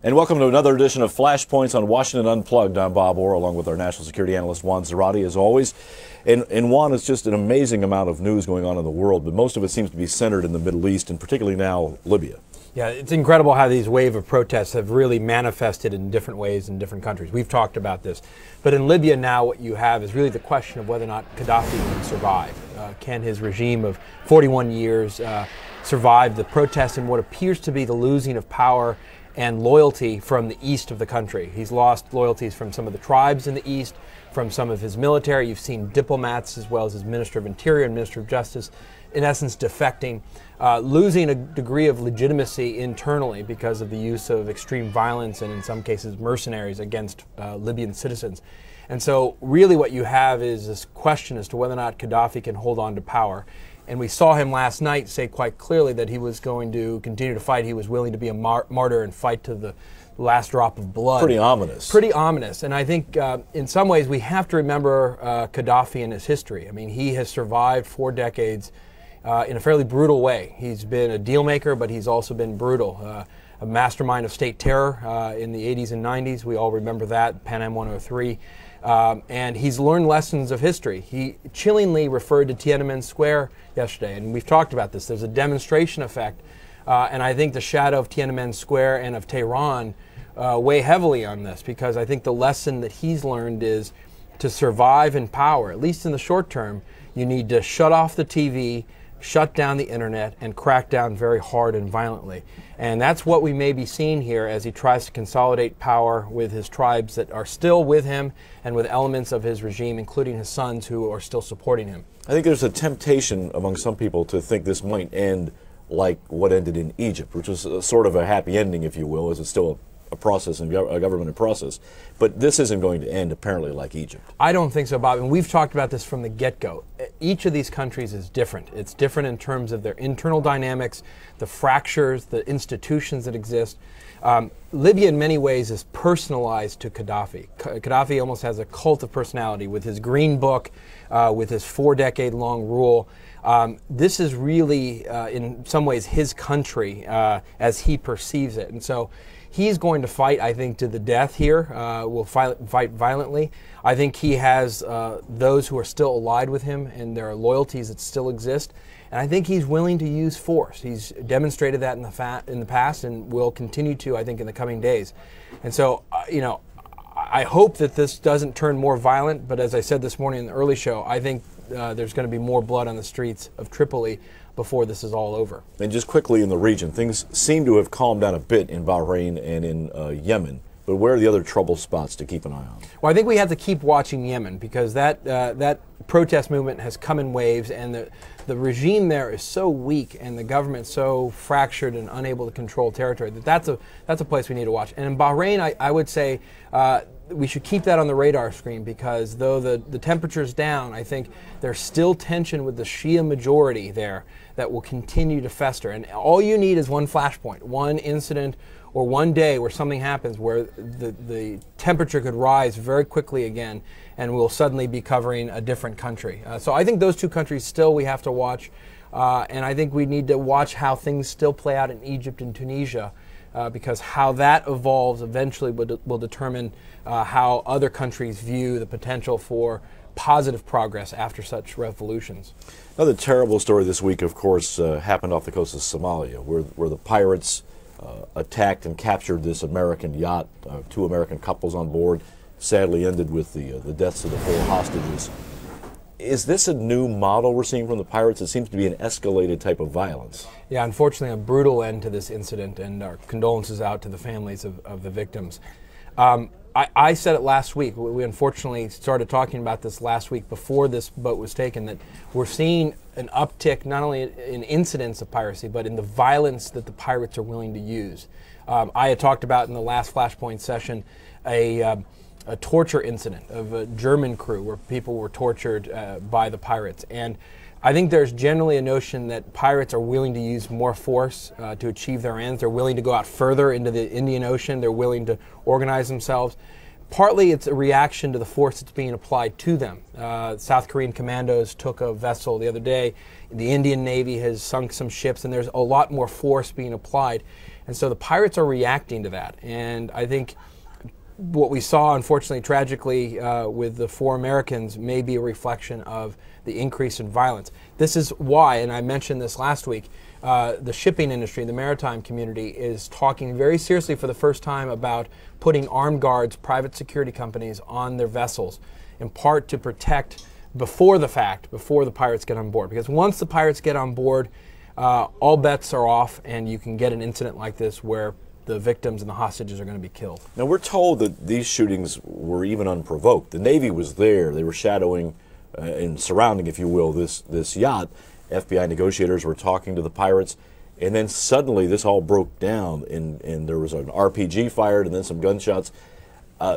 And welcome to another edition of Flashpoints on Washington Unplugged. I'm Bob Orr, along with our national security analyst, Juan Zarate, as always. And Juan, it's just an amazing amount of news going on in the world, but most of it seems to be centered in the Middle East, and particularly now Libya. Yeah, it's incredible how these wave of protests have really manifested in different ways in different countries. We've talked about this. But in Libya now, what you have is really the question of whether or not Gaddafi can survive. Can his regime of 41 years survive the protests and what appears to be the losing of power and loyalty from the east of the country? He's lost loyalties from some of the tribes in the east, from some of his military. You've seen diplomats as well as his Minister of Interior and Minister of Justice, in essence, defecting, losing a degree of legitimacy internally because of the use of extreme violence and, in some cases, mercenaries against Libyan citizens. And so really what you have is this question as to whether or not Gaddafi can hold on to power. And we saw him last night say quite clearly that he was going to continue to fight. He was willing to be a martyr and fight to the last drop of blood. Pretty ominous. Pretty ominous. And I think in some ways we have to remember Gaddafi and his history. I mean, he has survived 4 decades in a fairly brutal way. He's been a deal maker, but he's also been brutal. A mastermind of state terror in the 80s and 90s. We all remember that, Pan Am 103. And he's learned lessons of history. He chillingly referred to Tiananmen Square yesterday, and we've talked about this. There's a demonstration effect, and I think the shadow of Tiananmen Square and of Tehran weigh heavily on this, because I think the lesson that he's learned is to survive in power, at least in the short term, you need to shut off the TV, shut down the internet, and crack down very hard and violently. And that's what we may be seeing here as he tries to consolidate power with his tribes that are still with him and with elements of his regime, including his sons, who are still supporting him. I think there's a temptation among some people to think this might end like what ended in Egypt, which was sort of a happy ending, if you will, as it's still a process and a government in process. But this isn't going to end apparently like Egypt. I don't think so, Bob. And we've talked about this from the get-go. Each of these countries is different. It's different in terms of their internal dynamics, the fractures, the institutions that exist. Libya in many ways is personalized to Gaddafi. Gaddafi almost has a cult of personality with his green book, with his 4-decade-long rule. This is really, in some ways, his country as he perceives it. And so he's going to fight, I think, to the death here, will fight violently. I think he has those who are still allied with him, and there are loyalties that still exist. And I think he's willing to use force. He's demonstrated that in the past and will continue to, I think, in the coming days. And so, I hope that this doesn't turn more violent, but as I said this morning in the early show, I think there's going to be more blood on the streets of Tripoli before this is all over. And just quickly in the region, things seem to have calmed down a bit in Bahrain and in Yemen. But where are the other trouble spots to keep an eye on? Well, I think we have to keep watching Yemen, because that protest movement has come in waves, and the regime there is so weak and the government so fractured and unable to control territory that's a place we need to watch. And in Bahrain, I would say we should keep that on the radar screen, because though the temperature's down, I think there's still tension with the Shia majority there that will continue to fester. And all you need is one flashpoint, one incident, or one day where something happens where the temperature could rise very quickly again, and we'll suddenly be covering a different country. So I think those two countries still we have to watch, and I think we need to watch how things still play out in Egypt and Tunisia, because how that evolves eventually will determine how other countries view the potential for positive progress after such revolutions. Another terrible story this week, of course, happened off the coast of Somalia, where the pirates attacked and captured this American yacht, 2 American couples on board. Sadly ended with the deaths of the 4 hostages. Is this a new model we're seeing from the pirates? It seems to be an escalated type of violence. Yeah, unfortunately, a brutal end to this incident, and our condolences out to the families of the victims. I said it last week. We unfortunately started talking about this last week before this boat was taken, that we're seeing an uptick not only in incidents of piracy, but in the violence that the pirates are willing to use. I had talked about in the last Flashpoint session a torture incident of a German crew where people were tortured by the pirates. And I think there's generally a notion that pirates are willing to use more force to achieve their ends. They're willing to go out further into the Indian Ocean. They're willing to organize themselves. Partly it's a reaction to the force that's being applied to them. South Korean commandos took a vessel the other day. The Indian Navy has sunk some ships, and there's a lot more force being applied. And so the pirates are reacting to that. And I think what we saw, unfortunately, tragically, with the 4 Americans may be a reflection of the increase in violence. This is why, and I mentioned this last week, the shipping industry, the maritime community, is talking very seriously for the first time about putting armed guards, private security companies, on their vessels, in part to protect before the fact, before the pirates get on board. Because once the pirates get on board, all bets are off, and you can get an incident like this where the victims and the hostages are going to be killed. Now, we're told that these shootings were even unprovoked. The Navy was there. They were shadowing and surrounding, if you will, this yacht. FBI negotiators were talking to the pirates, and then suddenly this all broke down, and there was an RPG fired and then some gunshots.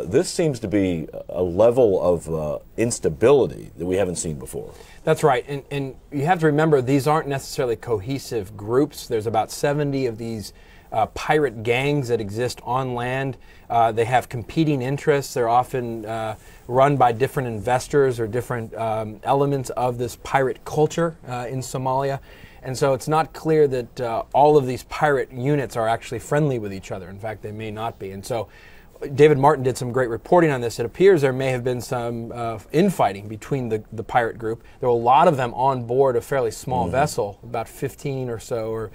This seems to be a level of instability that we haven't seen before. That's right, and you have to remember, these aren't necessarily cohesive groups. There's about 70 of these pirate gangs that exist on land. They have competing interests. They're often run by different investors or different elements of this pirate culture in Somalia. And so it's not clear that all of these pirate units are actually friendly with each other. In fact, they may not be. And so David Martin did some great reporting on this. It appears there may have been some infighting between the pirate group. There were a lot of them on board a fairly small vessel, about 15 or so, or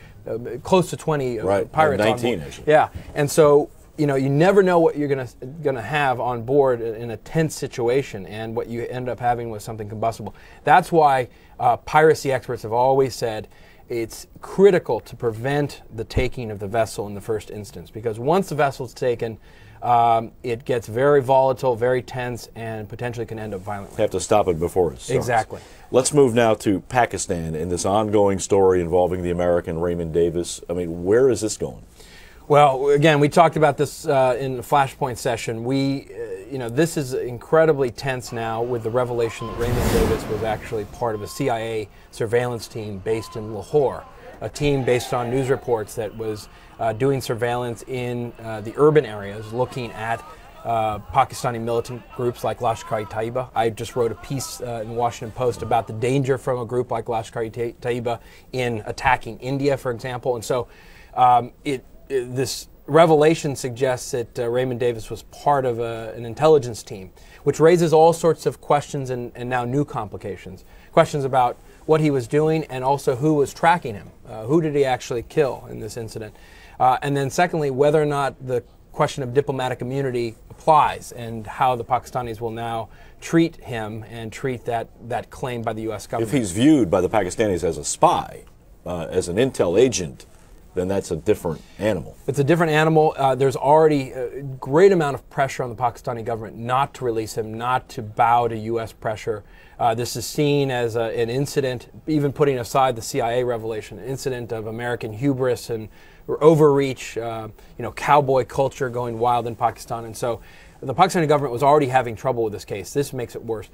close to 20 pirates 19 on board. actually. Yeah, and so you never know what you're gonna have on board in a tense situation, and what you end up having was something combustible. That's why piracy experts have always said it's critical to prevent the taking of the vessel in the first instance, because once the vessel's taken, it gets very volatile, very tense, and potentially can end up violently. Have to stop it before it starts. Exactly. Let's move now to Pakistan and this ongoing story involving the American Raymond Davis. I mean, where is this going? Well, again, we talked about this in the Flashpoint session. This is incredibly tense now with the revelation that Raymond Davis was actually part of a CIA surveillance team based in Lahore, a team based on news reports that was doing surveillance in the urban areas, looking at Pakistani militant groups like Lashkar-e-Taiba. I just wrote a piece in the Washington Post about the danger from a group like Lashkar-e-Taiba in attacking India, for example. And so this revelation suggests that Raymond Davis was part of an intelligence team, which raises all sorts of questions and now new complications. Questions about what he was doing and also who was tracking him. Who did he actually kill in this incident? And then secondly, whether or not the question of diplomatic immunity applies and how the Pakistanis will now treat him and treat that claim by the U.S. government. If he's viewed by the Pakistanis as a spy, as an intel agent, then that's a different animal. It's a different animal. There's already a great amount of pressure on the Pakistani government not to release him, not to bow to U.S. pressure. This is seen as an incident, even putting aside the CIA revelation, an incident of American hubris and overreach, cowboy culture going wild in Pakistan. And so the Pakistani government was already having trouble with this case. This makes it worse.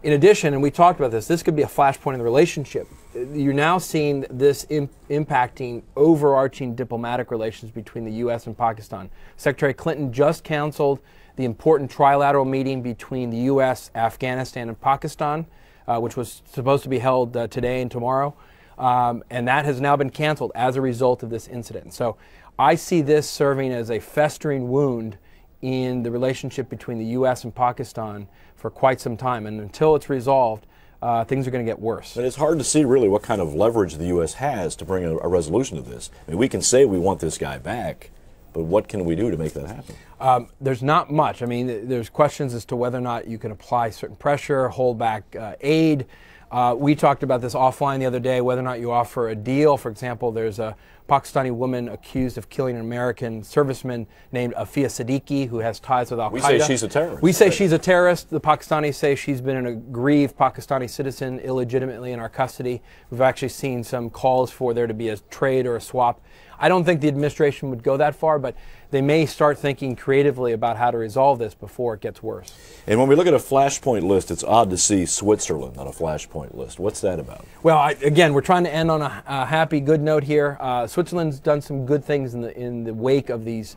In addition, and we talked about this could be a flashpoint in the relationship. You're now seeing this impacting overarching diplomatic relations between the U.S. and Pakistan. Secretary Clinton just canceled the important trilateral meeting between the U.S., Afghanistan, and Pakistan, which was supposed to be held today and tomorrow. And that has now been canceled as a result of this incident. So I see this serving as a festering wound in the relationship between the U.S. and Pakistan for quite some time. And until it's resolved, things are going to get worse. And it's hard to see really what kind of leverage the U.S. has to bring a resolution to this. I mean, we can say we want this guy back, but what can we do to make that happen? There's not much. I mean, there's questions as to whether or not you can apply certain pressure, hold back aid. We talked about this offline the other day, whether or not you offer a deal. For example, there's a Pakistani woman accused of killing an American serviceman named Afia Siddiqui, who has ties with Al-Qaeda. We say she's a terrorist. We say she's a terrorist. The Pakistanis say she's been an aggrieved Pakistani citizen illegitimately in our custody. We've actually seen some calls for there to be a trade or a swap. I don't think the administration would go that far, but they may start thinking creatively about how to resolve this before it gets worse. And when we look at a flashpoint list, it's odd to see Switzerland on a flashpoint list. What's that about? Well, again, we're trying to end on a happy, good note here. Switzerland's done some good things in the wake of these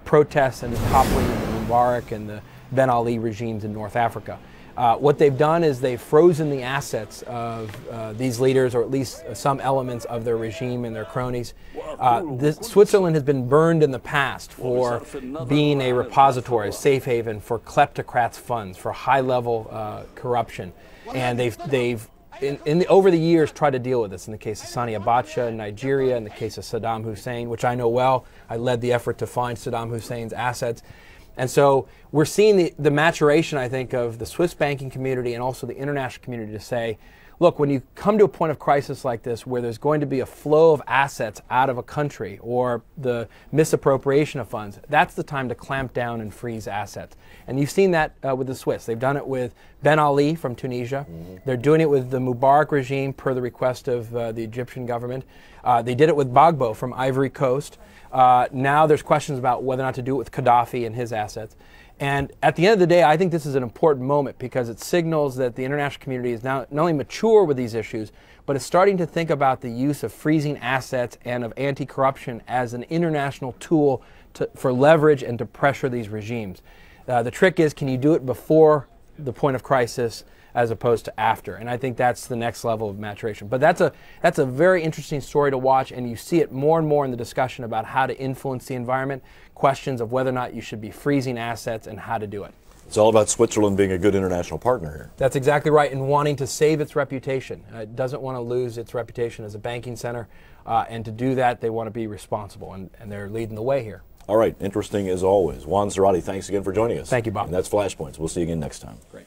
protests and the toppling of the Mubarak and the Ben Ali regimes in North Africa. What they've done is they've frozen the assets of these leaders, or at least some elements of their regime and their cronies. Switzerland has been burned in the past for being a repository, a safe haven for kleptocrats' funds, for high-level corruption. And they've over the years tried to deal with this. In the case of Sani Abacha in Nigeria, in the case of Saddam Hussein, which I know well. I led the effort to find Saddam Hussein's assets. And so we're seeing the maturation, I think, of the Swiss banking community and also the international community to say, look, when you come to a point of crisis like this where there's going to be a flow of assets out of a country or the misappropriation of funds, that's the time to clamp down and freeze assets. And you've seen that with the Swiss. They've done it with Ben Ali from Tunisia. They're doing it with the Mubarak regime per the request of the Egyptian government. They did it with Gbagbo from Ivory Coast. Now there's questions about whether or not to do it with Gaddafi and his assets. And at the end of the day, I think this is an important moment because it signals that the international community is now not only mature with these issues, but is starting to think about the use of freezing assets and of anti-corruption as an international tool for leverage and to pressure these regimes. The trick is, can you do it before the point of crisis as opposed to after? And I think that's the next level of maturation. But that's a very interesting story to watch, and you see it more and more in the discussion about how to influence the environment, questions of whether or not you should be freezing assets and how to do it. It's all about Switzerland being a good international partner here. That's exactly right, and wanting to save its reputation. It doesn't want to lose its reputation as a banking center, and to do that, they want to be responsible, and they're leading the way here. All right, interesting as always. Juan Zarate, thanks again for joining us. Thank you, Bob. And that's Flashpoints. We'll see you again next time. Great.